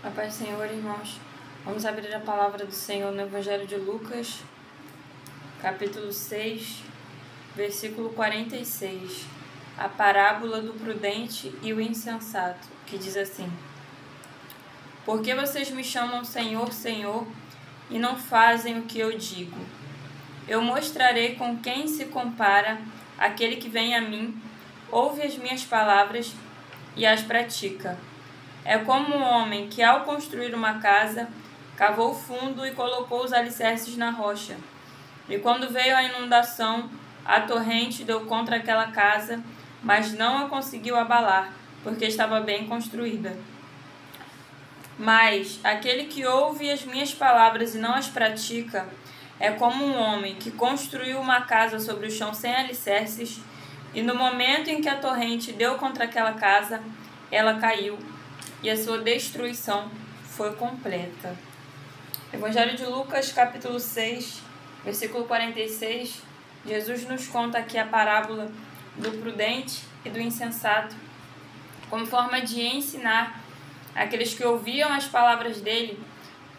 A paz do Senhor, irmãos. Vamos abrir a palavra do Senhor no Evangelho de Lucas, capítulo 6, versículo 46. A parábola do prudente e o insensato, que diz assim: Por que vocês me chamam Senhor, Senhor, e não fazem o que eu digo? Eu mostrarei com quem se compara aquele que vem a mim, ouve as minhas palavras e as pratica. É como um homem que, ao construir uma casa, cavou fundo e colocou os alicerces na rocha. E quando veio a inundação, a torrente deu contra aquela casa, mas não a conseguiu abalar, porque estava bem construída. Mas aquele que ouve as minhas palavras e não as pratica, é como um homem que construiu uma casa sobre o chão sem alicerces, e no momento em que a torrente deu contra aquela casa, ela caiu, e a sua destruição foi completa. Evangelho de Lucas, capítulo 6, versículo 46, Jesus nos conta aqui a parábola do prudente e do insensato, como forma de ensinar aqueles que ouviam as palavras dele,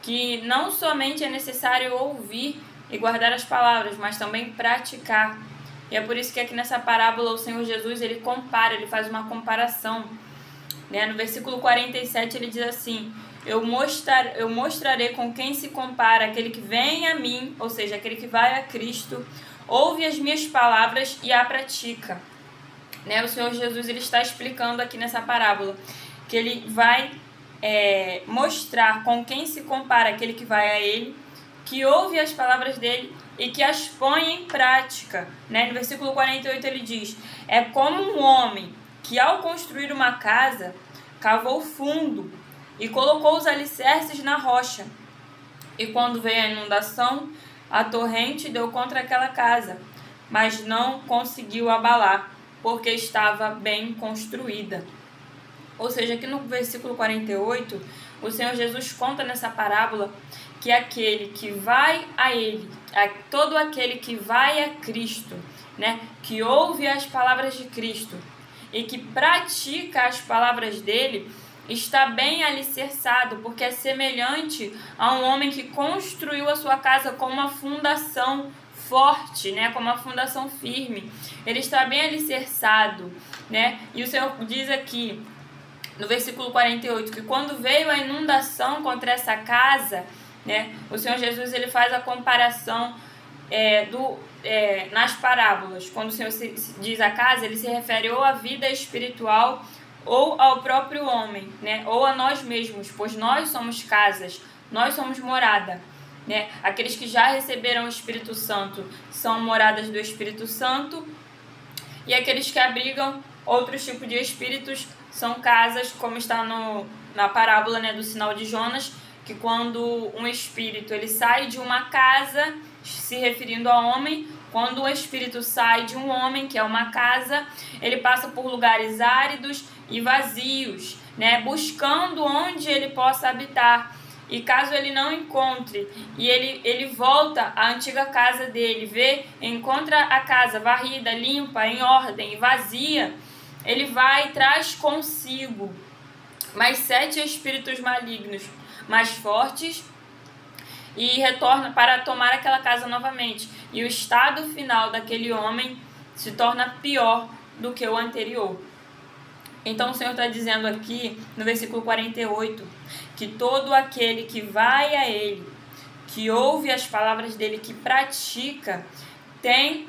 que não somente é necessário ouvir e guardar as palavras, mas também praticar. E é por isso que aqui nessa parábola o Senhor Jesus ele faz uma comparação. No versículo 47 ele diz assim: eu mostrarei com quem se compara aquele que vem a mim, ou seja, aquele que vai a Cristo, ouve as minhas palavras e a pratica. O Senhor Jesus ele está explicando aqui nessa parábola que ele vai mostrar com quem se compara aquele que vai a ele, que ouve as palavras dele e que as põe em prática. No versículo 48 ele diz: é como um homem que, ao construir uma casa, cavou fundo e colocou os alicerces na rocha. E quando veio a inundação, a torrente deu contra aquela casa, mas não conseguiu abalar, porque estava bem construída. Ou seja, aqui no versículo 48, o Senhor Jesus conta nessa parábola que aquele que vai a Ele, todo aquele que vai a Cristo, que ouve as palavras de Cristo e que pratica as palavras dele, está bem alicerçado, porque é semelhante a um homem que construiu a sua casa com uma fundação forte, com uma fundação firme. Ele está bem alicerçado, E o Senhor diz aqui no versículo 48 que quando veio a inundação contra essa casa, o Senhor Jesus ele faz a comparação nas parábolas. Quando o Senhor diz a casa, ele se refere ou à vida espiritual ou ao próprio homem, ou a nós mesmos, pois nós somos casas, nós somos morada. Aqueles que já receberam o Espírito Santo são moradas do Espírito Santo, e aqueles que abrigam outros tipos de espíritos são casas, como está na parábola do sinal de Jonas, que quando um espírito ele sai de uma casa, se referindo ao homem, quando um espírito sai de um homem, que é uma casa, ele passa por lugares áridos e vazios, buscando onde ele possa habitar. E caso ele não encontre, e ele volta à antiga casa dele, encontra a casa varrida, limpa, em ordem, vazia, ele vai e traz consigo mais 7 espíritos malignos mais fortes e retorna para tomar aquela casa novamente. E o estado final daquele homem se torna pior do que o anterior. Então o Senhor está dizendo aqui no versículo 48 que todo aquele que vai a Ele, que ouve as palavras dele, que pratica, tem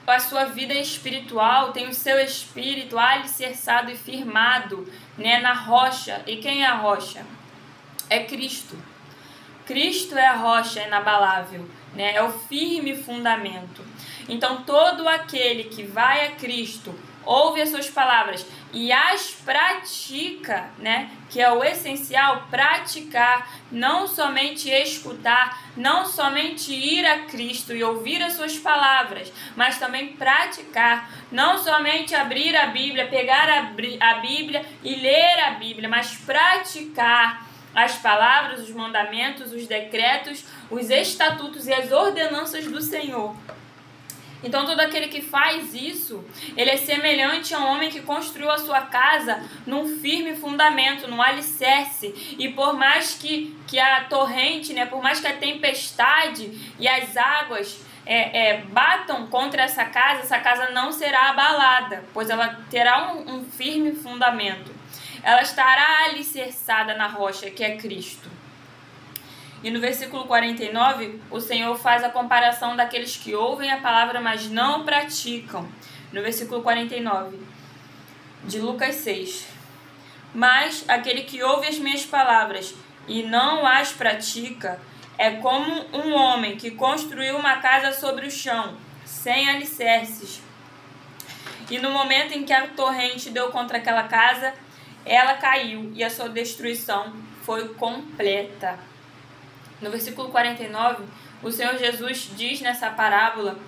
a sua vida espiritual, tem o seu espírito alicerçado e firmado na rocha. E quem é a rocha? É Cristo. Cristo é a rocha inabalável, é o firme fundamento. Então todo aquele que vai a Cristo, ouve as suas palavras e as pratica, que é o essencial, praticar, não somente escutar, não somente ir a Cristo e ouvir as suas palavras, mas também praticar, não somente abrir a Bíblia, pegar a Bíblia e ler a Bíblia, mas praticar as palavras, os mandamentos, os decretos, os estatutos e as ordenanças do Senhor. Então todo aquele que faz isso, ele é semelhante a um homem que construiu a sua casa num firme fundamento, num alicerce. E por mais que a torrente, né, por mais que a tempestade e as águas batam contra essa casa não será abalada, pois ela terá um firme fundamento. Ela estará alicerçada na rocha, que é Cristo. E no versículo 49, o Senhor faz a comparação daqueles que ouvem a palavra, mas não praticam. No versículo 49, de Lucas 6. Mas aquele que ouve as minhas palavras e não as pratica, é como um homem que construiu uma casa sobre o chão, sem alicerces. E no momento em que a torrente deu contra aquela casa, ela caiu e a sua destruição foi completa. No versículo 49, o Senhor Jesus diz nessa parábola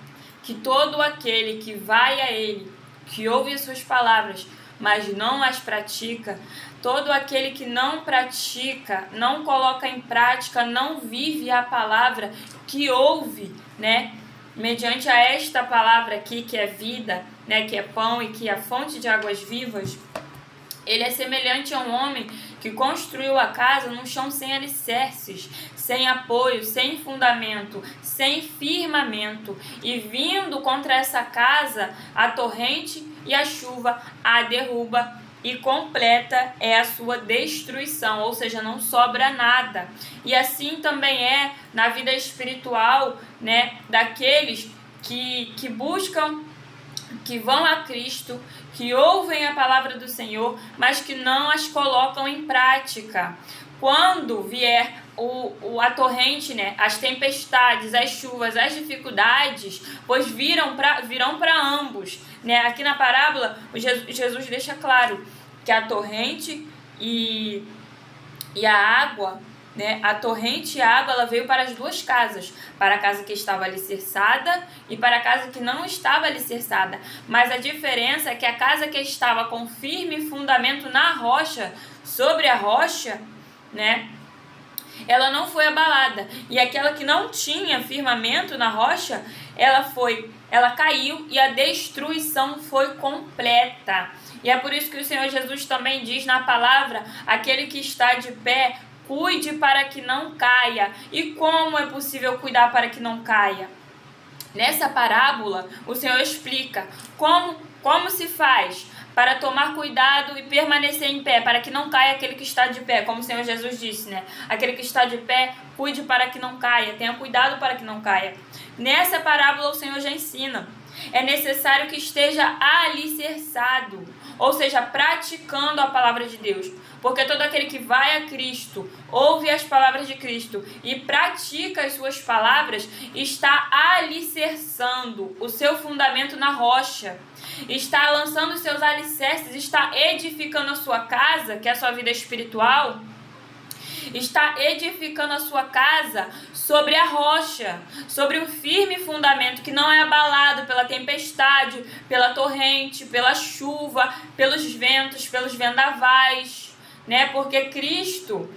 que todo aquele que vai a Ele, que ouve as suas palavras, mas não as pratica, todo aquele que não pratica, não coloca em prática, não vive a palavra que ouve, né? Mediante a esta palavra aqui, que é vida, né? Que é pão e que é a fonte de águas vivas, ele é semelhante a um homem que construiu a casa num chão sem alicerces, sem apoio, sem fundamento, sem firmamento. E vindo contra essa casa, a torrente e a chuva a derruba e completa é a sua destruição, ou seja, não sobra nada. E assim também é na vida espiritual, né, daqueles que buscam, que vão a Cristo, que ouvem a palavra do Senhor, mas que não as colocam em prática. Quando vier a torrente, né, as tempestades, as chuvas, as dificuldades, pois virão para ambos. Né? Aqui na parábola, Jesus deixa claro que a torrente e a água, né, a torrente e a água, ela veio para as duas casas, para a casa que estava alicerçada e para a casa que não estava alicerçada. Mas a diferença é que a casa que estava com firme fundamento na rocha, sobre a rocha, né, ela não foi abalada. E aquela que não tinha firmamento na rocha, ela caiu e a destruição foi completa. E é por isso que o Senhor Jesus também diz na palavra: aquele que está de pé, cuide para que não caia. E como é possível cuidar para que não caia? Nessa parábola, o Senhor explica como se faz para tomar cuidado e permanecer em pé, para que não caia aquele que está de pé, como o Senhor Jesus disse, né? Aquele que está de pé, cuide para que não caia, tenha cuidado para que não caia. Nessa parábola, o Senhor já ensina: é necessário que esteja alicerçado, ou seja, praticando a palavra de Deus. Porque todo aquele que vai a Cristo, ouve as palavras de Cristo e pratica as suas palavras, está alicerçando o seu fundamento na rocha, está lançando os seus alicerces, está edificando a sua casa, que é a sua vida espiritual, está edificando a sua casa sobre a rocha, sobre um firme fundamento que não é abalado pela tempestade, pela torrente, pela chuva, pelos ventos, pelos vendavais, né? Porque Cristo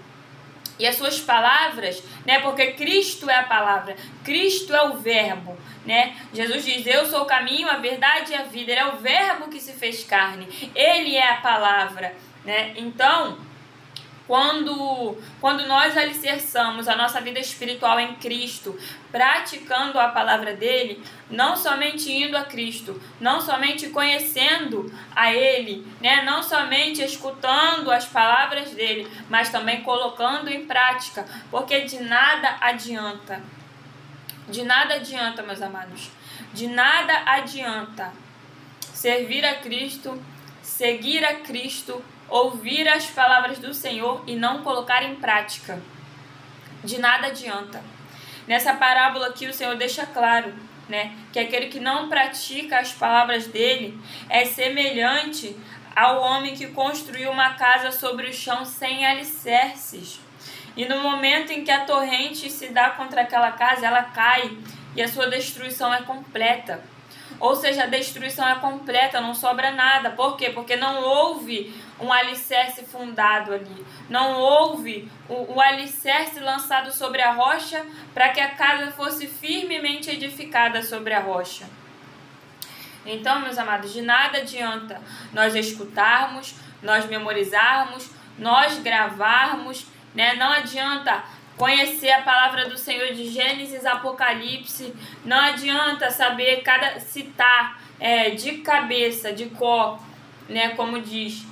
e as suas palavras, né? Porque Cristo é a palavra, Cristo é o verbo, né? Jesus diz: eu sou o caminho, a verdade e a vida. Ele é o verbo que se fez carne, ele é a palavra, né? Então, quando nós alicerçamos a nossa vida espiritual em Cristo, praticando a palavra dele, não somente indo a Cristo, não somente conhecendo a ele, né? Não somente escutando as palavras dele, mas também colocando em prática, porque de nada adianta, meus amados, de nada adianta servir a Cristo, seguir a Cristo, ouvir as palavras do Senhor e não colocar em prática. De nada adianta. Nessa parábola aqui o Senhor deixa claro, né, que aquele que não pratica as palavras dele é semelhante ao homem que construiu uma casa sobre o chão sem alicerces. E no momento em que a torrente se dá contra aquela casa, ela cai e a sua destruição é completa. Ou seja, a destruição é completa, não sobra nada. Por quê? Porque não houve um alicerce fundado ali. Não houve o alicerce lançado sobre a rocha para que a casa fosse firmemente edificada sobre a rocha. Então, meus amados, de nada adianta nós escutarmos, nós memorizarmos, nós gravarmos, né? Não adianta conhecer a palavra do Senhor de Gênesis, Apocalipse, não adianta saber citar de cabeça, de cor, né? Como diz.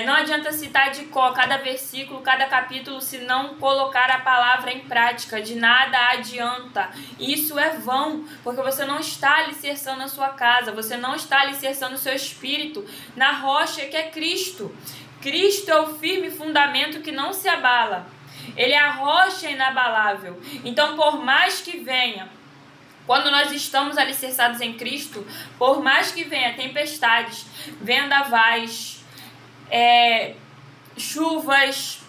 Não adianta citar de cor cada versículo, cada capítulo, se não colocar a palavra em prática. De nada adianta. Isso é vão, porque você não está alicerçando a sua casa, você não está alicerçando o seu espírito na rocha que é Cristo. Cristo é o firme fundamento que não se abala. Ele é a rocha inabalável. Então, por mais que venha, quando nós estamos alicerçados em Cristo, por mais que venha tempestades, vendavais, chuvas,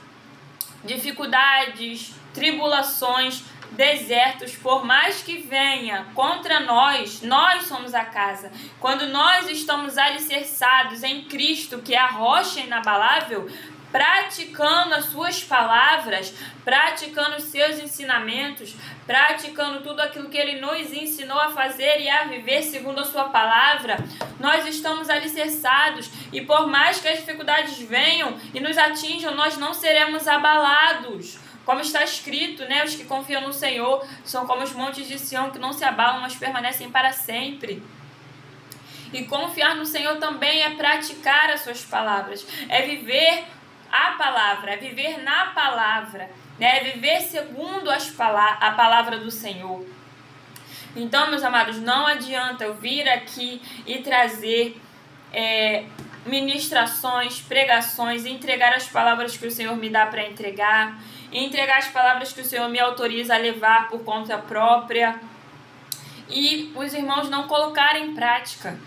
dificuldades, tribulações, desertos, por mais que venha contra nós, nós somos a casa. Quando nós estamos alicerçados em Cristo, que é a rocha inabalável, praticando as suas palavras, praticando os seus ensinamentos, praticando tudo aquilo que ele nos ensinou a fazer e a viver segundo a sua palavra, nós estamos alicerçados, e por mais que as dificuldades venham e nos atinjam, nós não seremos abalados. Como está escrito, né? Os que confiam no Senhor são como os montes de Sião, que não se abalam, mas permanecem para sempre. E confiar no Senhor também é praticar as suas palavras, é viver a palavra, é viver na palavra, né? É viver segundo a palavra do Senhor. Então, meus amados, não adianta eu vir aqui e trazer ministrações, pregações, entregar as palavras que o Senhor me dá para entregar, entregar as palavras que o Senhor me autoriza a levar por conta própria, e os irmãos não colocarem em prática.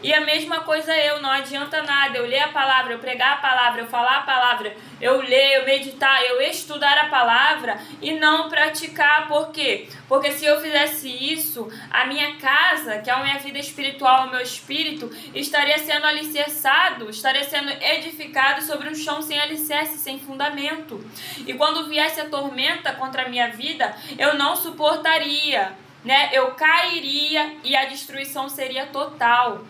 E a mesma coisa não adianta nada eu ler a palavra, eu pregar a palavra, eu falar a palavra, eu ler, eu meditar, eu estudar a palavra e não praticar. Por quê? Porque se eu fizesse isso, a minha casa, que é a minha vida espiritual, o meu espírito, estaria sendo alicerçado, estaria sendo edificado sobre um chão sem alicerce, sem fundamento. E quando viesse a tormenta contra a minha vida, eu não suportaria, né? Eu cairia e a destruição seria total.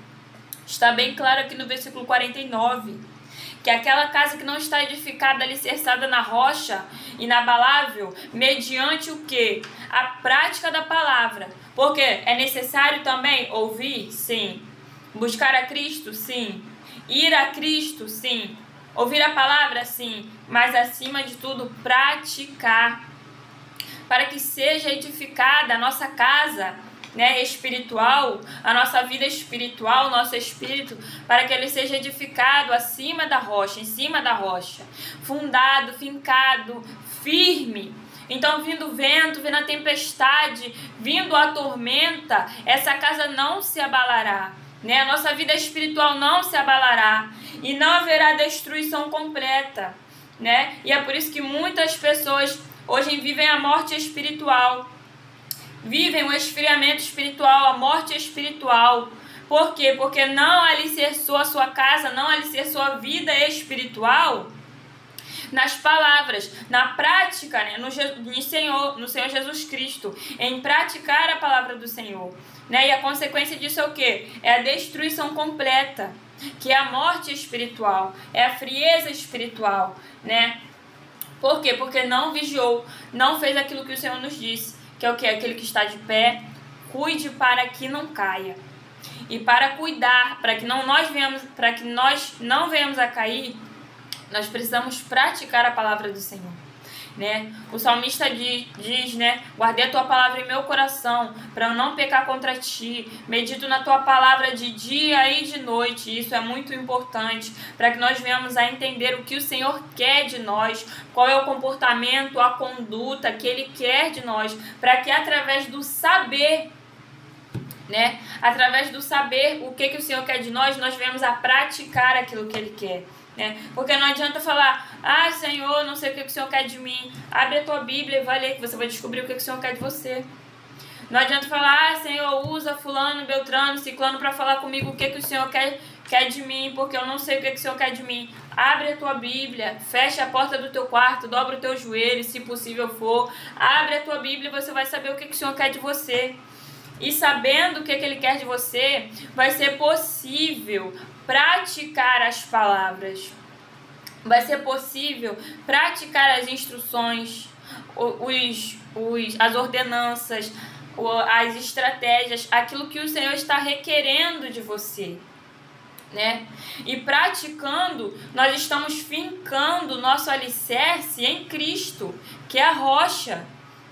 Está bem claro aqui no versículo 49, que aquela casa que não está edificada, alicerçada na rocha, inabalável, mediante o quê? A prática da palavra. Porque é necessário também ouvir? Sim. Buscar a Cristo? Sim. Ir a Cristo? Sim. Ouvir a palavra? Sim. Mas acima de tudo, praticar. Para que seja edificada a nossa casa, né, espiritual, a nossa vida espiritual, o nosso espírito, para que ele seja edificado acima da rocha, em cima da rocha, fundado, fincado, firme. Então, vindo o vento, vindo a tempestade, vindo a tormenta, essa casa não se abalará, né? A nossa vida espiritual não se abalará e não haverá destruição completa, né? E é por isso que muitas pessoas hoje vivem a morte espiritual, vivem o esfriamento espiritual, a morte espiritual. Por quê? Porque não alicerçou a sua casa, não alicerçou a vida espiritual nas palavras, na prática, né? no Senhor Jesus Cristo, em praticar a palavra do Senhor, né? E a consequência disso é o quê? É a destruição completa, que é a morte espiritual, é a frieza espiritual, né? Por quê? Porque não vigiou, não fez aquilo que o Senhor nos disse, que é o que? Aquele que está de pé, cuide para que não caia. E para cuidar, para que nós não venhamos a cair, nós precisamos praticar a palavra do Senhor, né? O salmista diz, né? Guardei a tua palavra em meu coração, para eu não pecar contra ti. Medito na tua palavra de dia e de noite. Isso é muito importante, para que nós venhamos a entender o que o Senhor quer de nós, qual é o comportamento, a conduta que Ele quer de nós, para que através do saber, né? Através do saber o que o Senhor quer de nós, nós venhamos a praticar aquilo que Ele quer. Né? Porque não adianta falar, Senhor, não sei o que o Senhor quer de mim. Abre a tua Bíblia e vai ler, que você vai descobrir o que o Senhor quer de você. Não adianta falar, Senhor, usa fulano, beltrano, ciclano para falar comigo o que o Senhor quer de mim, porque eu não sei o que o Senhor quer de mim. Abre a tua Bíblia, fecha a porta do teu quarto, dobra o teu joelho, se possível for. Abre a tua Bíblia e você vai saber o que o Senhor quer de você. e sabendo o que Ele quer de você, vai ser possível praticar as palavras. Vai ser possível praticar as instruções, as ordenanças, as estratégias, aquilo que o Senhor está requerendo de você, né? E praticando, nós estamos fincando nosso alicerce em Cristo, que é a rocha,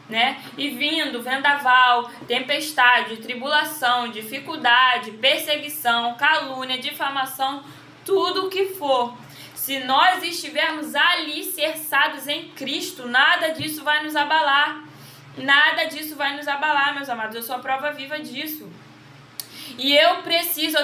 né? E vindo vendaval, tempestade, tribulação, dificuldade, perseguição, calúnia, difamação, tudo o que for. Se nós estivermos alicerçados em Cristo, nada disso vai nos abalar. Nada disso vai nos abalar, meus amados. Eu sou a prova viva disso. E eu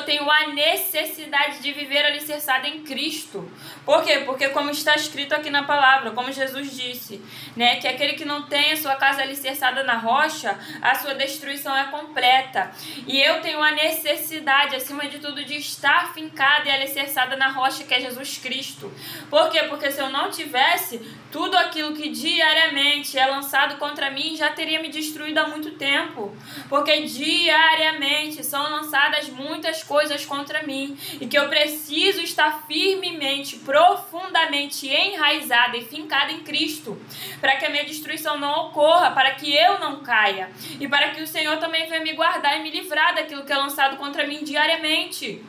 tenho a necessidade de viver alicerçada em Cristo. Por quê? Porque como está escrito aqui na palavra, como Jesus disse, né, que aquele que não tem a sua casa alicerçada na rocha, a sua destruição é completa. E eu tenho a necessidade, acima de tudo, de estar fincada e alicerçada na rocha que é Jesus Cristo. Por quê? Porque se eu não tivesse, tudo aquilo que diariamente é lançado contra mim já teria me destruído há muito tempo. Porque diariamente são lançadas muitas coisas contra mim e que eu preciso estar firmemente, profundamente enraizada e fincada em Cristo, para que a minha destruição não ocorra, para que eu não caia e para que o Senhor também venha me guardar e me livrar daquilo que é lançado contra mim diariamente.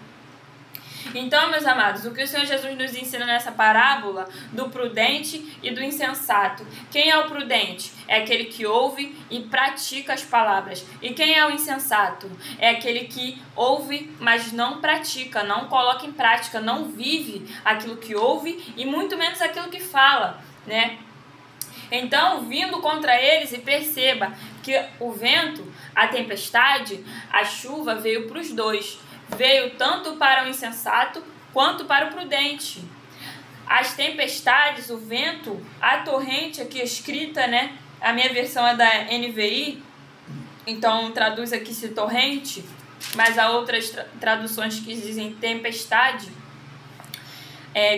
Então, meus amados, o que o Senhor Jesus nos ensina nessa parábola do prudente e do insensato? Quem é o prudente? É aquele que ouve e pratica as palavras. E quem é o insensato? É aquele que ouve, mas não pratica, não coloca em prática, não vive aquilo que ouve e muito menos aquilo que fala, né? Então, vindo contra eles, e perceba que o vento, a tempestade, a chuva veio para os dois. Veio tanto para o insensato quanto para o prudente. As tempestades, o vento, a torrente aqui escrita, né? A minha versão é da NVI, então traduz aqui se torrente, mas há outras traduções que dizem tempestade.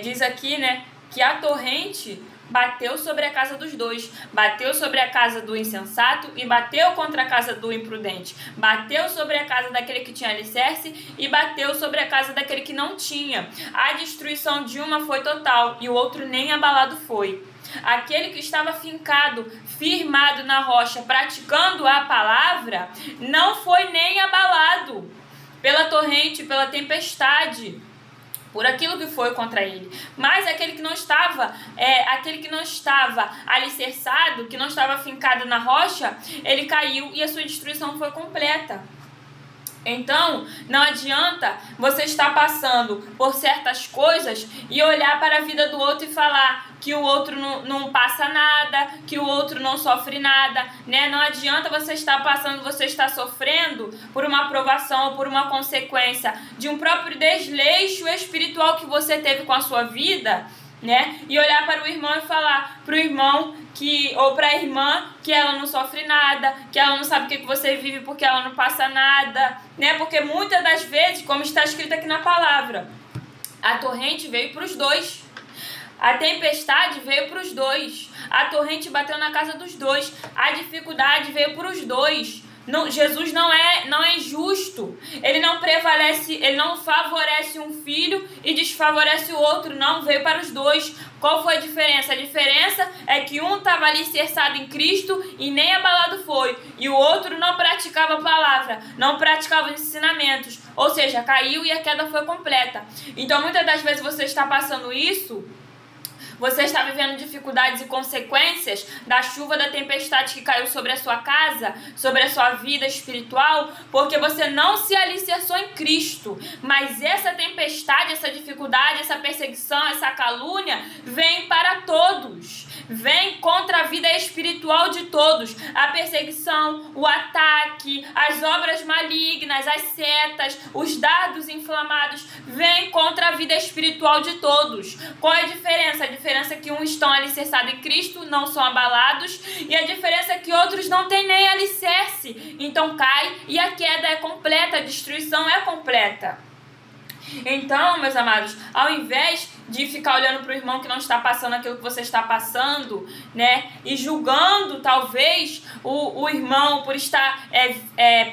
Diz aqui, né, que a torrente bateu sobre a casa dos dois, bateu sobre a casa do insensato e bateu contra a casa do imprudente, bateu sobre a casa daquele que tinha alicerce e bateu sobre a casa daquele que não tinha. A destruição de uma foi total e o outro nem abalado foi. Aquele que estava fincado, firmado na rocha, praticando a palavra, não foi nem abalado pela torrente, pela tempestade, por aquilo que foi contra ele. Mas aquele que não estava alicerçado, que não estava fincado na rocha, ele caiu e a sua destruição foi completa. Então, não adianta você estar passando por certas coisas e olhar para a vida do outro e falar que o outro não passa nada, que o outro não sofre nada, né? Não adianta você estar passando, você estar sofrendo por uma aprovação ou por uma consequência de um próprio desleixo espiritual que você teve com a sua vida, né? E olhar para o irmão e falar para o irmão ou para a irmã que ela não sofre nada, que ela não sabe o que você vive porque ela não passa nada, né? Porque muitas das vezes, como está escrito aqui na palavra, a torrente veio para os dois. A tempestade veio para os dois. A torrente bateu na casa dos dois. A dificuldade veio para os dois. Não, Jesus não é injusto. Ele não prevalece, ele não favorece um filho e desfavorece o outro. Não, veio para os dois. Qual foi a diferença? A diferença é que um estava alicerçado em Cristo e nem abalado foi. E o outro não praticava a palavra, não praticava os ensinamentos. Ou seja, caiu e a queda foi completa. Então, muitas das vezes você está passando isso. Você está vivendo dificuldades e consequências da chuva, da tempestade que caiu sobre a sua casa, sobre a sua vida espiritual, porque você não se alicerçou em Cristo. Mas essa tempestade, essa dificuldade, essa perseguição, essa calúnia vem para todos. Vem contra a vida espiritual de todos. A perseguição, o ataque, as obras malignas, as setas, os dardos inflamados, vem contra a vida espiritual de todos. Qual é a diferença? A diferença é que uns estão alicerçados em Cristo, não são abalados, e a diferença é que outros não têm nem alicerce. Então cai e a queda é completa, a destruição é completa. Então, meus amados, ao invés de ficar olhando para o irmão que não está passando aquilo que você está passando, né? E julgando, talvez, o irmão por estar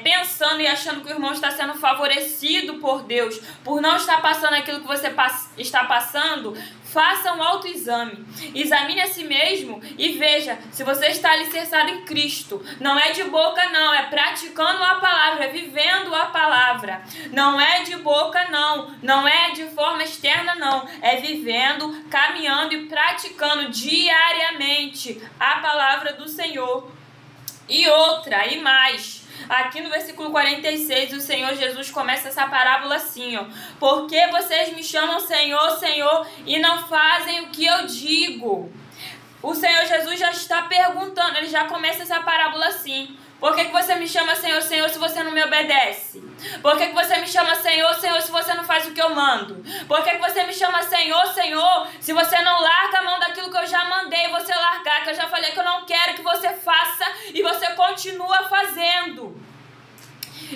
pensando e achando que o irmão está sendo favorecido por Deus, por não estar passando aquilo que você está passando. Faça um autoexame, examine a si mesmo e veja se você está alicerçado em Cristo. Não é de boca não, é praticando a palavra, é vivendo a palavra. Não é de boca não, não é de forma externa não, é vivendo, caminhando e praticando diariamente a palavra do Senhor. E outra, e mais. Aqui no versículo 46, o Senhor Jesus começa essa parábola assim, ó. Por que vocês me chamam Senhor, Senhor, e não fazem o que eu digo? O Senhor Jesus já está perguntando, ele já começa essa parábola assim. Por que você me chama Senhor, Senhor, se você não me obedece? Por que você me chama Senhor, Senhor, se você não faz o que eu mando? Por que você me chama Senhor, Senhor, se você não larga a mão daquilo que eu já mandei você largar, que eu já falei que eu não quero que você faça e você continua fazendo?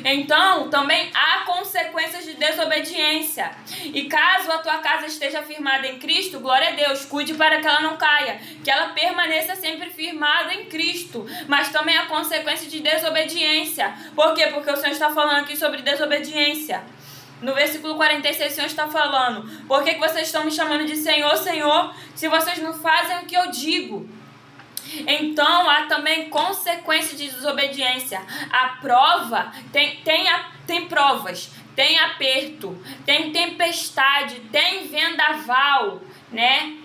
Então, também há consequências de desobediência. E caso a tua casa esteja firmada em Cristo, glória a Deus, cuide para que ela não caia, que ela permaneça sempre firmada em Cristo. Mas também há consequência de desobediência. Por quê? Porque o Senhor está falando aqui sobre desobediência. No versículo 46, o Senhor está falando: por que vocês estão me chamando de Senhor, Senhor, se vocês não fazem o que eu digo? Então há também consequência de desobediência. A prova tem provas, tem aperto, tem tempestade, tem vendaval, né?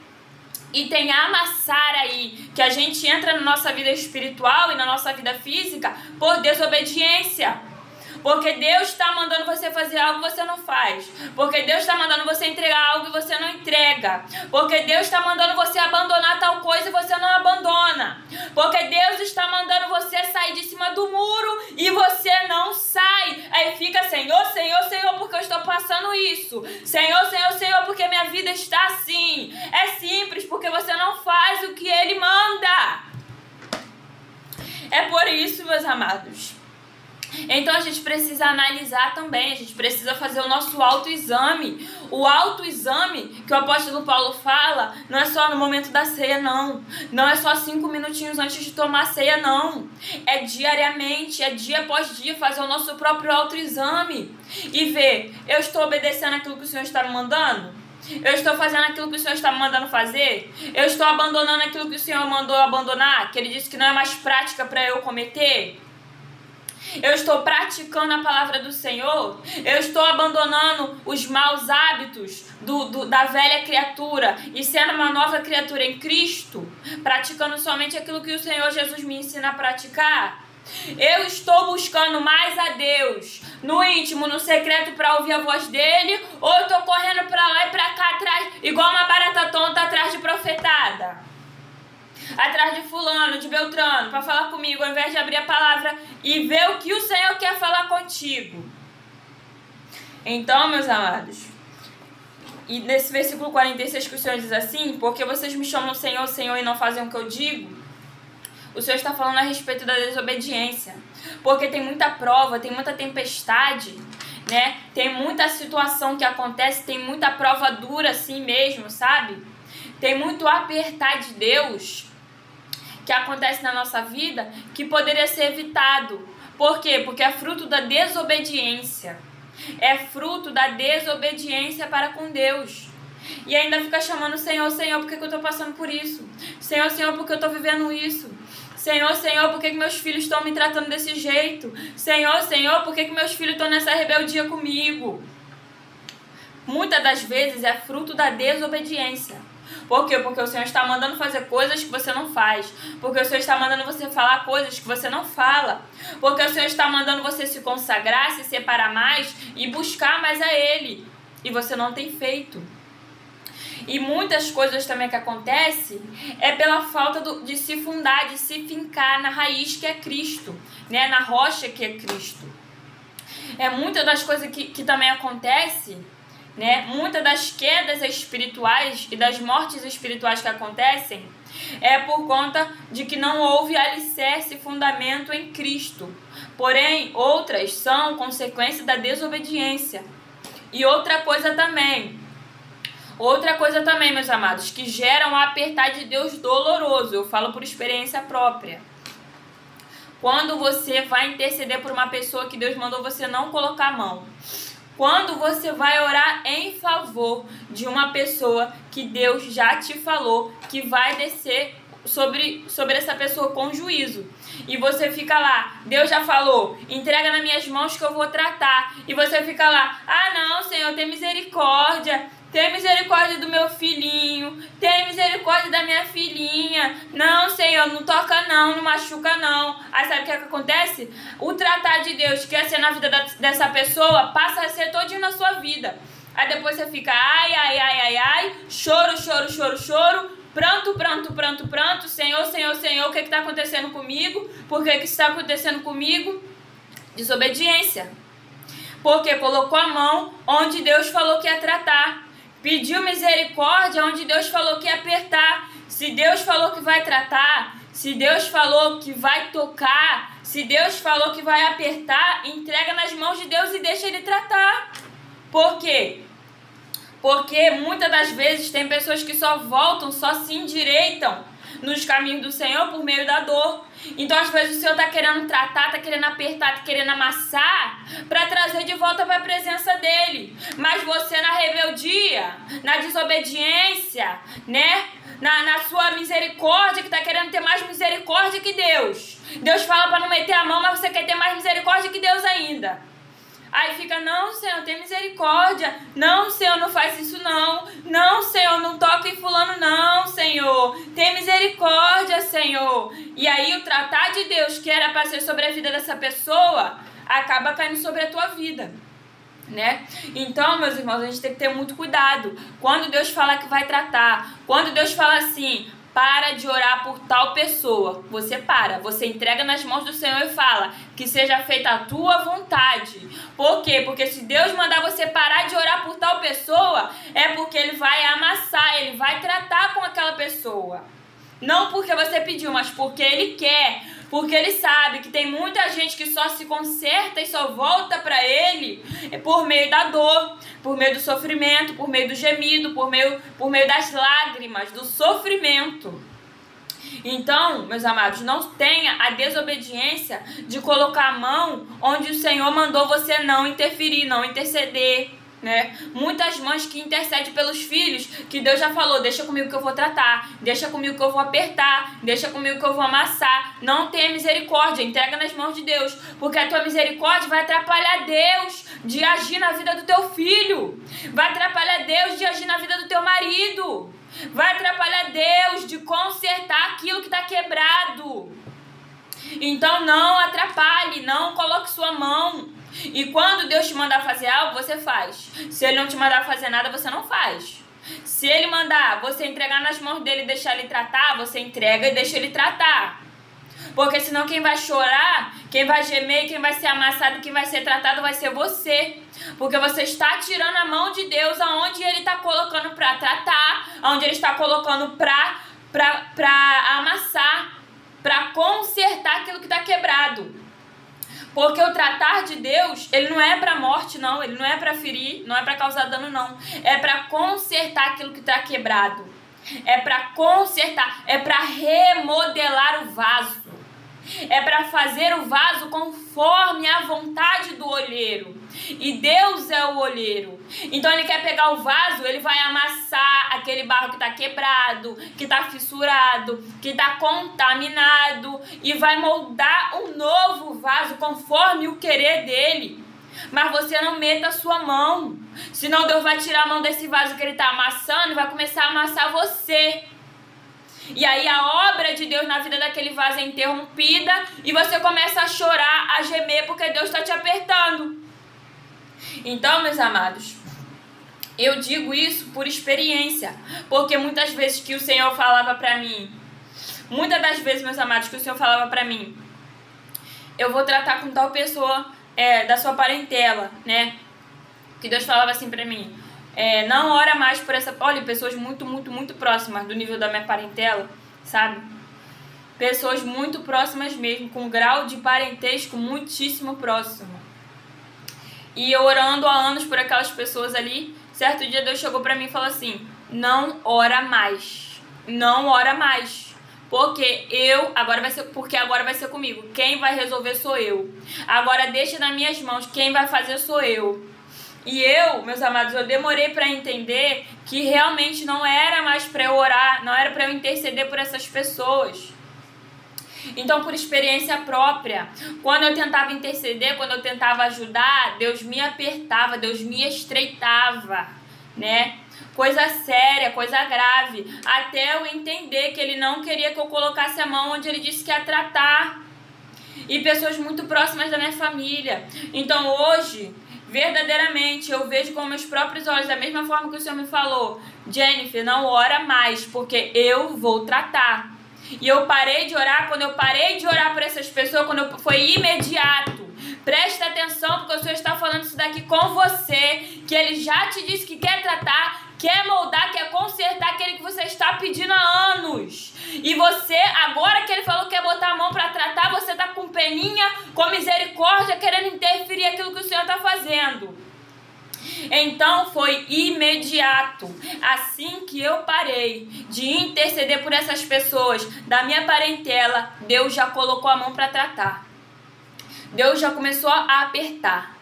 E tem amassar aí, que a gente entra na nossa vida espiritual e na nossa vida física por desobediência. Porque Deus está mandando você fazer algo e você não faz. Porque Deus está mandando você entregar algo e você não entrega. Porque Deus está mandando você abandonar tal coisa e você não abandona. Porque Deus está mandando você sair de cima do muro e você não sai. Aí fica Senhor, Senhor, Senhor, porque eu estou passando isso. Senhor, Senhor, Senhor, porque minha vida está assim. É simples, porque você não faz o que Ele manda. É por isso, meus amados. Então a gente precisa analisar também, a gente precisa fazer o nosso autoexame. O autoexame que o apóstolo Paulo fala não é só no momento da ceia, não. Não é só 5 minutinhos antes de tomar a ceia, não. É diariamente, é dia após dia fazer o nosso próprio autoexame e ver, eu estou obedecendo aquilo que o Senhor está me mandando? Eu estou fazendo aquilo que o Senhor está me mandando fazer? Eu estou abandonando aquilo que o Senhor mandou abandonar, que Ele disse que não é mais prática para eu cometer? Eu estou praticando a palavra do Senhor? Eu estou abandonando os maus hábitos da velha criatura e sendo uma nova criatura em Cristo? Praticando somente aquilo que o Senhor Jesus me ensina a praticar? Eu estou buscando mais a Deus no íntimo, no secreto, para ouvir a voz dele? Ou eu estou correndo para lá e para cá atrás, igual uma barata tonta atrás de profetada? Atrás de fulano, de Beltrano, para falar comigo, ao invés de abrir a palavra e ver o que o Senhor quer falar contigo. Então, meus amados, e nesse versículo 46 que o Senhor diz assim: porque vocês me chamam Senhor, Senhor e não fazem o que eu digo? O Senhor está falando a respeito da desobediência. Porque tem muita prova, tem muita tempestade, né? Tem muita situação que acontece, tem muita prova dura assim mesmo, sabe? Tem muito apertar de Deus que acontece na nossa vida, que poderia ser evitado. Por quê? Porque é fruto da desobediência. É fruto da desobediência para com Deus. E ainda fica chamando Senhor, Senhor, por que eu estou passando por isso? Senhor, Senhor, por que eu estou vivendo isso? Senhor, Senhor, por que meus filhos estão me tratando desse jeito? Senhor, Senhor, por que meus filhos estão nessa rebeldia comigo? Muitas das vezes é fruto da desobediência. Por quê? Porque o Senhor está mandando fazer coisas que você não faz. Porque o Senhor está mandando você falar coisas que você não fala. Porque o Senhor está mandando você se consagrar, se separar mais e buscar mais a Ele. E você não tem feito. E muitas coisas também que acontecem é pela falta de se fundar, de se fincar na raiz que é Cristo, né? Na rocha que é Cristo. É muitas das coisas que também acontecem, né? Muitas das quedas espirituais e das mortes espirituais que acontecem é por conta de que não houve alicerce e fundamento em Cristo. Porém, outras são consequência da desobediência. E outra coisa também, Outra coisa também, meus amados, que gera um apertar de Deus doloroso. Eu falo por experiência própria. Quando você vai interceder por uma pessoa que Deus mandou você não colocar a mão. Quando você vai orar em favor de uma pessoa que Deus já te falou que vai descer sobre essa pessoa com juízo. E você fica lá, Deus já falou, entrega nas minhas mãos que eu vou tratar. E você fica lá, ah não, Senhor, tem misericórdia do meu filhinho, tem misericórdia da minha filhinha. Não, Senhor, não toca não, não machuca não. Aí sabe o que acontece? O tratar de Deus que ia ser na vida dessa pessoa passa a ser todinho na sua vida. Aí depois você fica ai, choro, pranto, Senhor, o que está acontecendo comigo? Por que isso está acontecendo comigo? Desobediência. Porque colocou a mão onde Deus falou que ia tratar. Pediu misericórdia onde Deus falou que ia apertar. Se Deus falou que vai tratar, se Deus falou que vai tocar, se Deus falou que vai apertar, entrega nas mãos de Deus e deixa Ele tratar. Por quê? Porque muitas das vezes tem pessoas que só voltam, só se endireitam nos caminhos do Senhor por meio da dor. Então às vezes o Senhor está querendo tratar, está querendo apertar, está querendo amassar para trazer de volta para a presença dEle. Mas você na rebeldia, na desobediência, né? Na sua misericórdia, que está querendo ter mais misericórdia que Deus. Deus fala para não meter a mão, mas você quer ter mais misericórdia que Deus ainda. Aí fica, não, Senhor, tem misericórdia. Não, Senhor, não faz isso não. Não, Senhor, não toca em fulano não, Senhor. Tem misericórdia, Senhor. E aí o tratar de Deus, que era para ser sobre a vida dessa pessoa, acaba caindo sobre a tua vida, né? Então, meus irmãos, a gente tem que ter muito cuidado. Quando Deus fala que vai tratar, quando Deus fala assim, para de orar por tal pessoa, você para, você entrega nas mãos do Senhor e fala que seja feita a tua vontade. Por quê? Porque se Deus mandar você parar de orar por tal pessoa, é porque Ele vai amassar, Ele vai tratar com aquela pessoa. Não porque você pediu, mas porque Ele quer. Porque Ele sabe que tem muita gente que só se conserta e só volta para Ele por meio da dor, por meio do sofrimento, por meio do gemido, por meio das lágrimas, do sofrimento. Então, meus amados, não tenha a desobediência de colocar a mão onde o Senhor mandou você não interferir, não interceder, né? Muitas mães que intercedem pelos filhos, que Deus já falou, deixa comigo que eu vou tratar, deixa comigo que eu vou apertar, deixa comigo que eu vou amassar. Não tenha misericórdia, entrega nas mãos de Deus, porque a tua misericórdia vai atrapalhar Deus de agir na vida do teu filho, vai atrapalhar Deus de agir na vida do teu marido, vai atrapalhar Deus de consertar aquilo que está quebrado. Então não atrapalhe, não coloque sua mão. E quando Deus te mandar fazer algo, você faz. Se Ele não te mandar fazer nada, você não faz. Se Ele mandar você entregar nas mãos dEle e deixar Ele tratar, você entrega e deixa Ele tratar. Porque senão quem vai chorar, quem vai gemer, quem vai ser amassado, quem vai ser tratado vai ser você. Porque você está tirando a mão de Deus aonde Ele está colocando para tratar, aonde Ele está colocando para amassar, para consertar aquilo que está quebrado. Porque o tratar de Deus, Ele não é para morte, não. Ele não é para ferir, não é para causar dano, não. É para consertar aquilo que está quebrado. É para consertar, é para remodelar o vaso. É para fazer o vaso conforme a vontade do olheiro. E Deus é o olheiro. Então Ele quer pegar o vaso, Ele vai amassar aquele barro que está quebrado, que está fissurado, que está contaminado, e vai moldar um novo vaso conforme o querer dele. Mas você não meta a sua mão, senão Deus vai tirar a mão desse vaso que Ele está amassando e vai começar a amassar você. E aí a obra de Deus na vida daquele vaso é interrompida e você começa a chorar, a gemer, porque Deus está te apertando. Então, meus amados, eu digo isso por experiência, porque muitas vezes que o Senhor falava para mim, muitas das vezes, meus amados, que o Senhor falava para mim, eu vou tratar com tal pessoa da sua parentela, né? Que Deus falava assim para mim, não ora mais por essa... Olha, pessoas muito, muito, muito próximas do nível da minha parentela, sabe? Pessoas muito próximas mesmo, com grau de parentesco muitíssimo próximo. E eu orando há anos por aquelas pessoas ali, certo dia Deus chegou pra mim e falou assim, não ora mais. Não ora mais. Porque agora vai ser comigo. Quem vai resolver sou eu. Agora deixa nas minhas mãos. Quem vai fazer sou eu. E eu, meus amados, eu demorei para entender que realmente não era mais para eu orar, não era para eu interceder por essas pessoas. Então, por experiência própria, quando eu tentava interceder, quando eu tentava ajudar, Deus me apertava, Deus me estreitava, né? Coisa séria, coisa grave, até eu entender que Ele não queria que eu colocasse a mão onde Ele disse que ia tratar. E pessoas muito próximas da minha família. Então, hoje, verdadeiramente, eu vejo com meus próprios olhos, da mesma forma que o Senhor me falou: Jennifer, não ora mais, porque eu vou tratar. E eu parei de orar, quando eu parei de orar por essas pessoas, foi imediato. Presta atenção, porque o Senhor está falando isso daqui com você, que Ele já te disse que quer tratar, quer moldar, quer consertar aquele que você está pedindo há anos. E você, agora que Ele falou que quer botar a mão para tratar, você está com peninha, com misericórdia, querendo interferir aquilo que o Senhor está fazendo. Então foi imediato. Assim que eu parei de interceder por essas pessoas da minha parentela, Deus já colocou a mão para tratar. Deus já começou a apertar.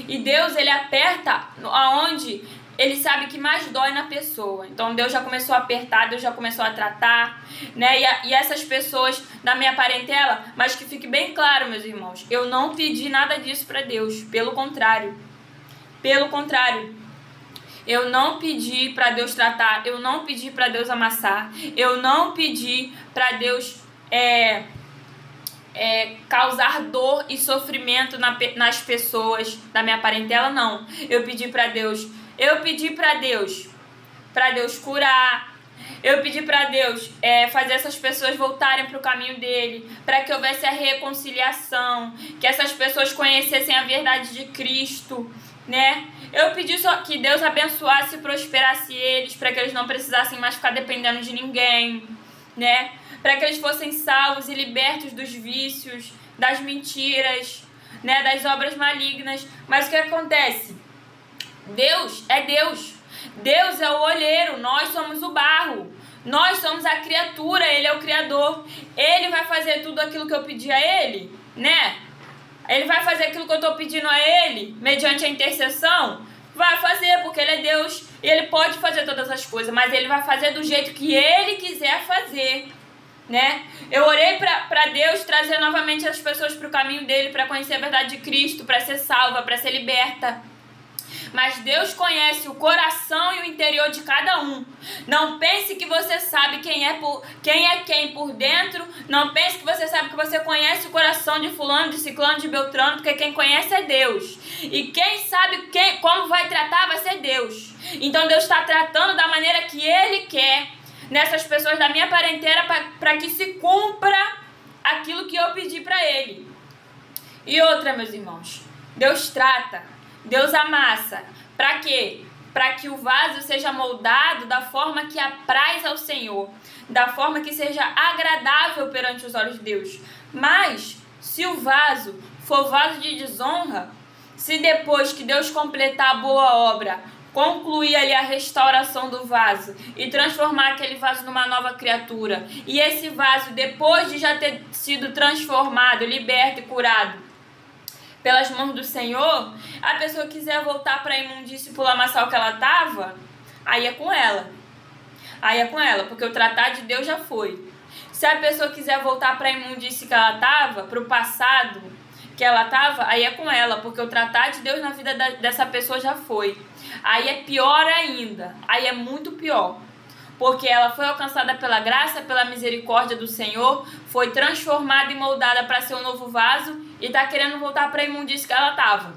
E Deus, Ele aperta aonde Ele sabe que mais dói na pessoa. Então Deus já começou a apertar, Deus já começou a tratar, né? E essas pessoas da minha parentela, mas que fique bem claro, meus irmãos, eu não pedi nada disso para Deus. Pelo contrário, eu não pedi para Deus tratar, eu não pedi para Deus amassar, eu não pedi para Deus causar dor e sofrimento nas pessoas da minha parentela, não. Eu pedi para Deus curar. Eu pedi para Deus fazer essas pessoas voltarem para o caminho dele, para que houvesse a reconciliação, que essas pessoas conhecessem a verdade de Cristo, né? Eu pedi só que Deus abençoasse e prosperasse eles, para que eles não precisassem mais ficar dependendo de ninguém, né? Para que eles fossem salvos e libertos dos vícios, das mentiras, né? Das obras malignas. Mas o que acontece? Deus é Deus. Deus é o olheiro, nós somos o barro. Nós somos a criatura, Ele é o Criador. Ele vai fazer tudo aquilo que eu pedi a Ele, né? Ele vai fazer aquilo que eu estou pedindo a Ele, mediante a intercessão? Vai fazer, porque Ele é Deus e Ele pode fazer todas as coisas, mas Ele vai fazer do jeito que Ele quiser fazer, né? Eu orei para Deus trazer novamente as pessoas para o caminho dEle, para conhecer a verdade de Cristo, para ser salva, para ser liberta. Mas Deus conhece o coração e o interior de cada um. Não pense que você sabe quem é quem por dentro. Não pense que você sabe que você conhece o coração de fulano, de ciclano, de beltrano, porque quem conhece é Deus. E quem sabe como vai tratar vai ser Deus. Então Deus está tratando da maneira que Ele quer nessas pessoas da minha parentela, para que se cumpra aquilo que eu pedi para Ele. E outra, meus irmãos, Deus trata, Deus amassa. Para quê? Para que o vaso seja moldado da forma que apraz ao Senhor, da forma que seja agradável perante os olhos de Deus. Mas, se o vaso for vaso de desonra, se depois que Deus completar a boa obra, concluir ali a restauração do vaso e transformar aquele vaso numa nova criatura, e esse vaso, depois de já ter sido transformado, liberto e curado pelas mãos do Senhor, a pessoa quiser voltar para a imundície e pro lamaçal que ela estava, aí é com ela. Aí é com ela, porque o tratar de Deus já foi. Se a pessoa quiser voltar para a imundície que ela estava, para o passado que ela estava, aí é com ela, porque o tratar de Deus na vida dessa pessoa já foi. Aí é pior ainda, aí é muito pior. Porque ela foi alcançada pela graça, pela misericórdia do Senhor, foi transformada e moldada para ser um novo vaso e está querendo voltar para a imundície que ela estava.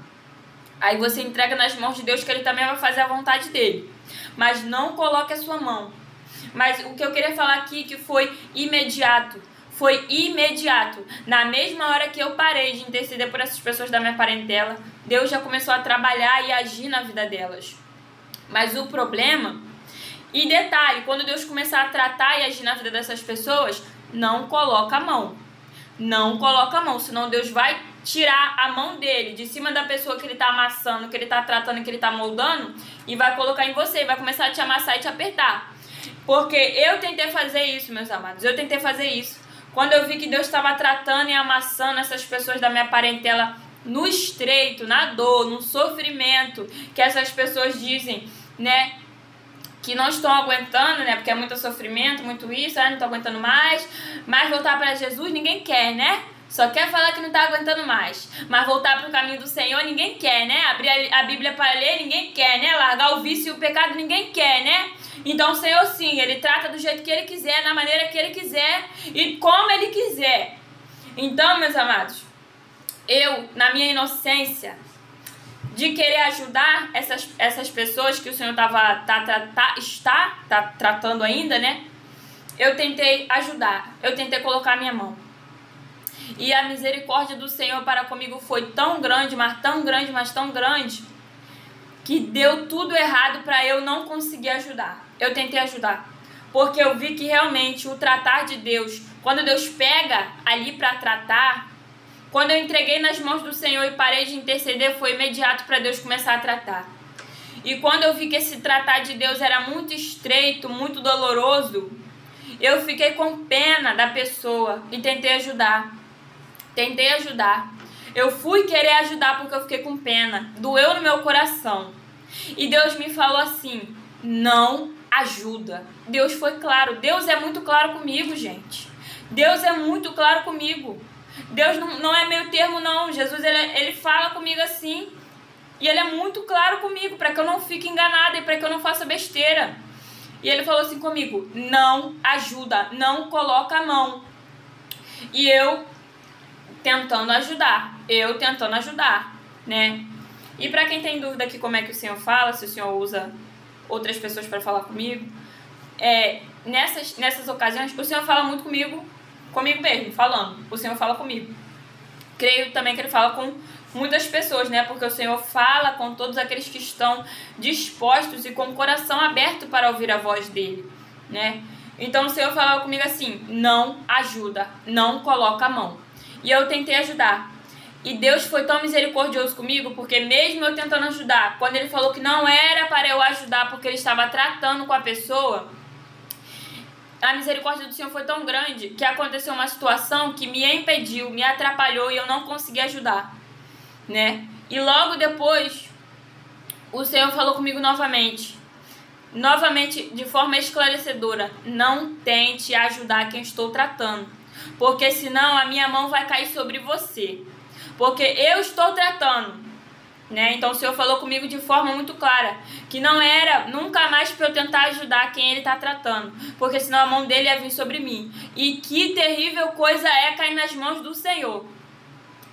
Aí você entrega nas mãos de Deus, que Ele também vai fazer a vontade dEle. Mas não coloque a sua mão. Mas o que eu queria falar aqui que foi imediato. Foi imediato. Na mesma hora que eu parei de interceder por essas pessoas da minha parentela, Deus já começou a trabalhar e agir na vida delas. Mas o problema... E detalhe, quando Deus começar a tratar e agir na vida dessas pessoas, não coloca a mão. Não coloca a mão, senão Deus vai tirar a mão dele de cima da pessoa que ele tá amassando, que ele tá tratando, que ele tá moldando, e vai colocar em você, e vai começar a te amassar e te apertar. Porque eu tentei fazer isso, meus amados, eu tentei fazer isso. Quando eu vi que Deus estava tratando e amassando essas pessoas da minha parentela no estreito, na dor, no sofrimento, que essas pessoas dizem, né, que não estão aguentando, né, porque é muito sofrimento, muito isso, não estou aguentando mais, mas voltar para Jesus ninguém quer, né? Só quer falar que não está aguentando mais. Mas voltar para o caminho do Senhor ninguém quer, né? Abrir a Bíblia para ler ninguém quer, né? Largar o vício e o pecado ninguém quer, né? Então o Senhor sim, Ele trata do jeito que Ele quiser, da maneira que Ele quiser e como Ele quiser. Então, meus amados, eu, na minha inocência de querer ajudar essas pessoas que o Senhor está tratando ainda, né? Eu tentei ajudar, eu tentei colocar a minha mão. E a misericórdia do Senhor para comigo foi tão grande, mas tão grande, mas tão grande, que deu tudo errado para eu não conseguir ajudar. Eu tentei ajudar, porque eu vi que realmente o tratar de Deus, quando Deus pega ali para tratar, quando eu entreguei nas mãos do Senhor e parei de interceder, foi imediato para Deus começar a tratar. E quando eu vi que esse tratar de Deus era muito estreito, muito doloroso, eu fiquei com pena da pessoa e tentei ajudar. Tentei ajudar. Eu fui querer ajudar porque eu fiquei com pena. Doeu no meu coração. E Deus me falou assim: não ajuda. Deus foi claro. Deus é muito claro comigo, gente. Deus é muito claro comigo. Deus não é meio termo, não. Jesus, ele fala comigo assim. E Ele é muito claro comigo, para que eu não fique enganada e para que eu não faça besteira. E Ele falou assim comigo: não ajuda, não coloca a mão. E eu tentando ajudar, né? E para quem tem dúvida aqui como é que o Senhor fala, se o Senhor usa outras pessoas para falar comigo, nessas ocasiões, o Senhor fala muito comigo mesmo, falando. O Senhor fala comigo. Creio também que Ele fala com muitas pessoas, né? Porque o Senhor fala com todos aqueles que estão dispostos e com o coração aberto para ouvir a voz dEle, né? Então o Senhor falava comigo assim: não ajuda, não coloca a mão. E eu tentei ajudar. E Deus foi tão misericordioso comigo, porque mesmo eu tentando ajudar, quando Ele falou que não era para eu ajudar porque Ele estava tratando com a pessoa, a misericórdia do Senhor foi tão grande que aconteceu uma situação que me impediu, me atrapalhou e eu não consegui ajudar, né? E logo depois, o Senhor falou comigo novamente de forma esclarecedora: não tente ajudar quem estou tratando, porque senão a minha mão vai cair sobre você, porque eu estou tratando, né? Então o Senhor falou comigo de forma muito clara que não era nunca mais para eu tentar ajudar quem Ele está tratando, porque senão a mão dele ia vir sobre mim. E que terrível coisa é cair nas mãos do Senhor.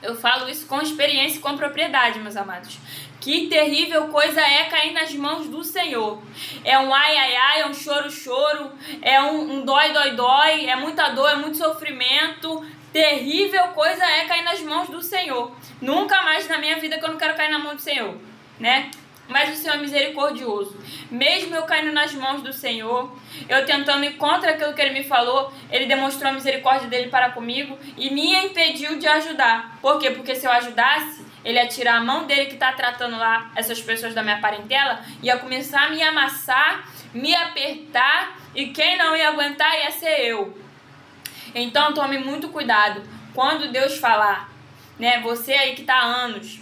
Eu falo isso com experiência e com propriedade, meus amados. Que terrível coisa é cair nas mãos do Senhor. É um ai, ai, ai, é um choro, choro, é um dói, dói, dói, é muita dor, é muito sofrimento. Terrível coisa é cair nas mãos do Senhor. Nunca mais na minha vida que eu não quero cair na mão do Senhor, né? Mas o Senhor é misericordioso. Mesmo eu caindo nas mãos do Senhor, eu tentando ir contra aquilo que Ele me falou, Ele demonstrou a misericórdia dEle para comigo e me impediu de ajudar. Por quê? Porque se eu ajudasse, Ele ia tirar a mão dEle que está tratando lá essas pessoas da minha parentela, ia começar a me amassar, me apertar, e quem não ia aguentar ia ser eu. Então tome muito cuidado quando Deus falar, né? Você aí que está há anos,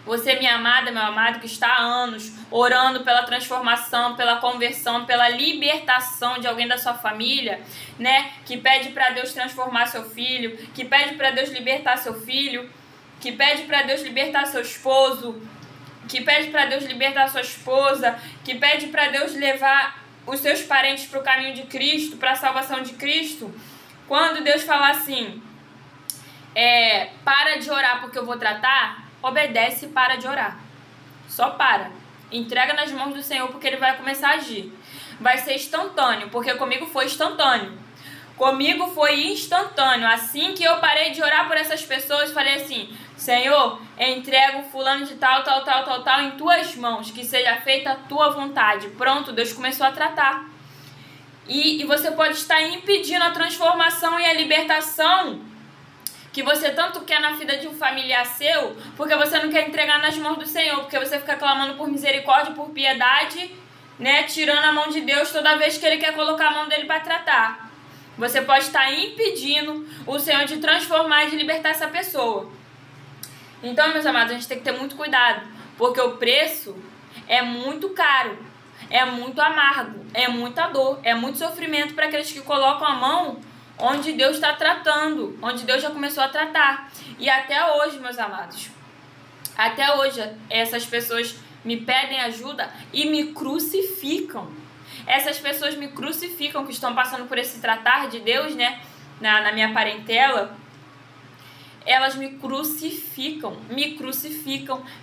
você, minha amada, meu amado, que está há anos orando pela transformação, pela conversão, pela libertação de alguém da sua família, né? Que pede para Deus transformar seu filho, que pede para Deus libertar seu filho, que pede para Deus libertar seu esposo, que pede para Deus libertar sua esposa, que pede para Deus levar os seus parentes para o caminho de Cristo, para a salvação de Cristo. Quando Deus falar assim, para de orar porque eu vou tratar, obedece e para de orar. Só para. Entrega nas mãos do Senhor porque Ele vai começar a agir. Vai ser instantâneo, porque comigo foi instantâneo. Comigo foi instantâneo. Assim que eu parei de orar por essas pessoas, falei assim: Senhor, entrego fulano de tal em tuas mãos, que seja feita a tua vontade. Pronto, Deus começou a tratar. E você pode estar impedindo a transformação e a libertação que você tanto quer na vida de um familiar seu, porque você não quer entregar nas mãos do Senhor, porque você fica clamando por misericórdia, por piedade, né, tirando a mão de Deus toda vez que Ele quer colocar a mão dele para tratar. Você pode estar impedindo o Senhor de transformar e de libertar essa pessoa. Então, meus amados, a gente tem que ter muito cuidado, porque o preço é muito caro, é muito amargo, é muita dor, é muito sofrimento para aqueles que colocam a mão onde Deus está tratando, onde Deus já começou a tratar. E até hoje, meus amados, até hoje essas pessoas me pedem ajuda e me crucificam. Essas pessoas me crucificam que estão passando por esse tratar de Deus, né, na minha parentela. Elas me crucificam,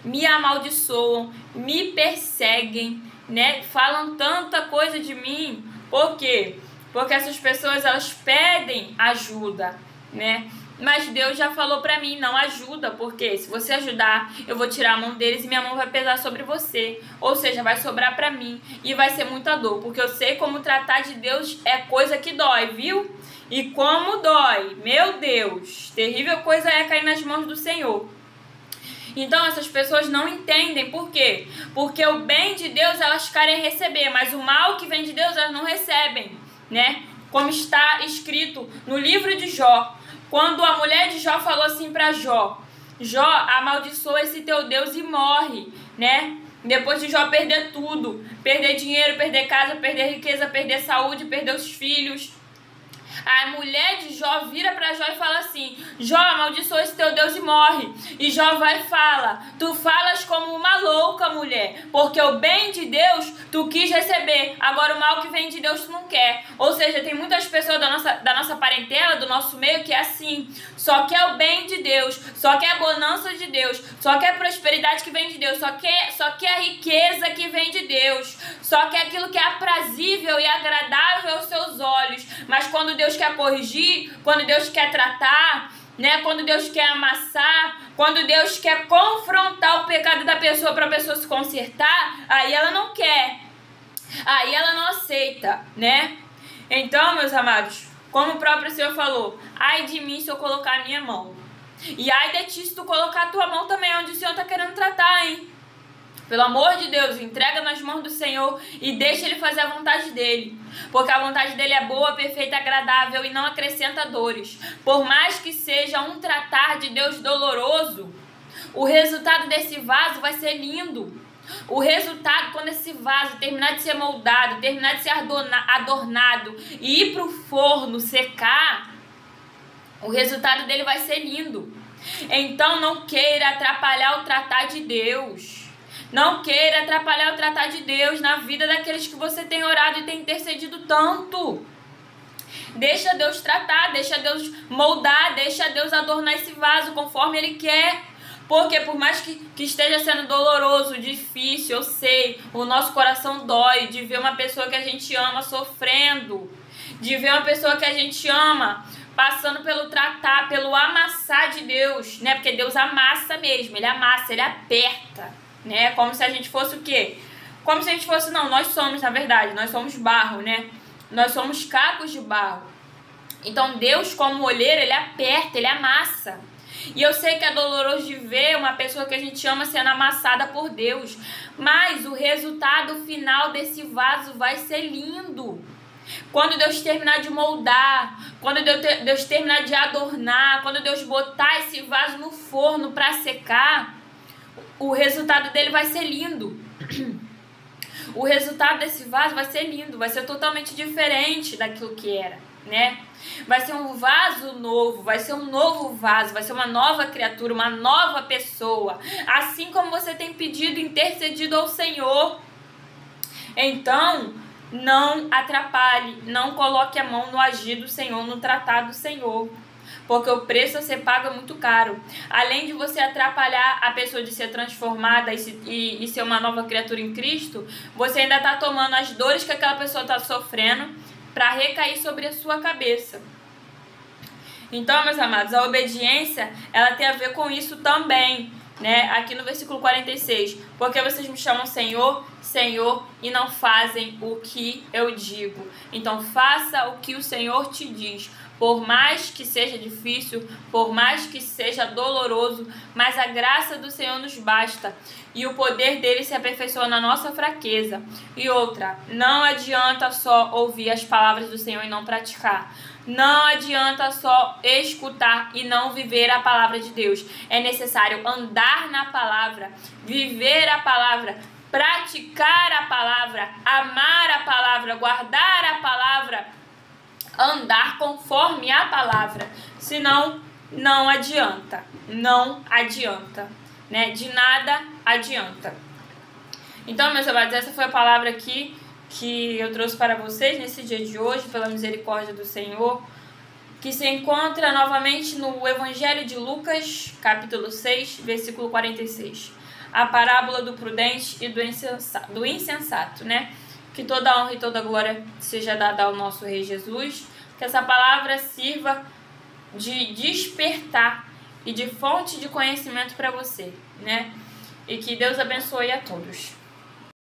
me amaldiçoam, me perseguem, né? Falam tanta coisa de mim. Por quê? Porque essas pessoas, elas pedem ajuda, né? Mas Deus já falou pra mim, não ajuda, porque se você ajudar, eu vou tirar a mão deles e minha mão vai pesar sobre você. Ou seja, vai sobrar pra mim e vai ser muita dor, porque eu sei como tratar de Deus é coisa que dói, viu? E como dói, meu Deus, terrível coisa é cair nas mãos do Senhor. Então essas pessoas não entendem, por quê? Porque o bem de Deus elas querem receber, mas o mal que vem de Deus elas não recebem, né? Como está escrito no livro de Jó, quando a mulher de Jó falou assim para Jó, Jó, amaldiçoa esse teu Deus e morre, né? Depois de Jó perder tudo, perder dinheiro, perder casa, perder riqueza, perder saúde, perder os filhos, a mulher de Jó vira para Jó e fala assim, Jó, amaldiçoa esse teu Deus e morre. E Jó vai e fala, tu falas como uma louca, mulher, porque o bem de Deus tu quis receber, agora o mal que vem de Deus tu não quer. Ou seja, tem muitas pessoas da nossa parentela, do nosso meio, que é assim, só quer o bem de Deus, só quer a bonança de Deus, só quer a prosperidade que vem de Deus, só quer a riqueza que vem de Deus, só quer aquilo que é aprazível e agradável aos seus olhos. Mas quando Deus quer corrigir, quando Deus quer tratar, né, quando Deus quer amassar, quando Deus quer confrontar o pecado da pessoa para a pessoa se consertar, aí ela não quer, aí ela não aceita, né? Então, meus amados, como o próprio Senhor falou, ai de mim se eu colocar a minha mão, e ai de ti se tu colocar a tua mão também onde o Senhor está querendo tratar, hein? Pelo amor de Deus, entrega nas mãos do Senhor e deixa Ele fazer a vontade dEle. Porque a vontade dEle é boa, perfeita, agradável e não acrescenta dores. Por mais que seja um tratar de Deus doloroso, o resultado desse vaso vai ser lindo. O resultado, quando esse vaso terminar de ser moldado, terminar de ser adornado e ir para o forno secar, o resultado dele vai ser lindo. Então não queira atrapalhar o tratar de Deus. Não queira atrapalhar o tratar de Deus na vida daqueles que você tem orado e tem intercedido tanto. Deixa Deus tratar, deixa Deus moldar, deixa Deus adornar esse vaso conforme Ele quer. Porque por mais que esteja sendo doloroso, difícil, eu sei, o nosso coração dói de ver uma pessoa que a gente ama sofrendo, de ver uma pessoa que a gente ama passando pelo tratar, pelo amassar de Deus, né? Porque Deus amassa mesmo, Ele amassa, Ele aperta, né? Como se a gente fosse o quê? Como se a gente fosse, não, nós somos, na verdade, nós somos barro, né? Nós somos cacos de barro. Então Deus, como olheiro, Ele aperta, Ele amassa. E eu sei que é doloroso de ver uma pessoa que a gente ama sendo amassada por Deus, mas o resultado final desse vaso vai ser lindo. Quando Deus terminar de moldar, quando Deus terminar de adornar, quando Deus botar esse vaso no forno para secar, o resultado dele vai ser lindo. O resultado desse vaso vai ser lindo, vai ser totalmente diferente daquilo que era, né? Vai ser um vaso novo, vai ser um novo vaso, vai ser uma nova criatura, uma nova pessoa. Assim como você tem pedido, intercedido ao Senhor. Então, não atrapalhe, não coloque a mão no agir do Senhor, no tratar do Senhor. Porque o preço a ser pago é muito caro. Além de você atrapalhar a pessoa de ser transformada e ser uma nova criatura em Cristo, você ainda está tomando as dores que aquela pessoa está sofrendo para recair sobre a sua cabeça. Então, meus amados, a obediência, ela tem a ver com isso também, né? Aqui no versículo 46, porque vocês me chamam Senhor, Senhor, e não fazem o que eu digo. Então, faça o que o Senhor te diz, por mais que seja difícil, por mais que seja doloroso, mas a graça do Senhor nos basta e o poder dele se aperfeiçoa na nossa fraqueza. E outra, não adianta só ouvir as palavras do Senhor e não praticar. Não adianta só escutar e não viver a palavra de Deus. É necessário andar na palavra, viver a palavra, praticar a palavra, amar a palavra, guardar a palavra, andar conforme a palavra. Senão, não adianta. Não adianta, né? De nada adianta. Então, meus amados, essa foi a palavra aqui que eu trouxe para vocês nesse dia de hoje, pela misericórdia do Senhor, que se encontra novamente no Evangelho de Lucas, capítulo 6, versículo 46. A parábola do prudente e do insensato, né? Que toda a honra e toda a glória seja dada ao nosso Rei Jesus, que essa palavra sirva de despertar e de fonte de conhecimento para você, né? E que Deus abençoe a todos.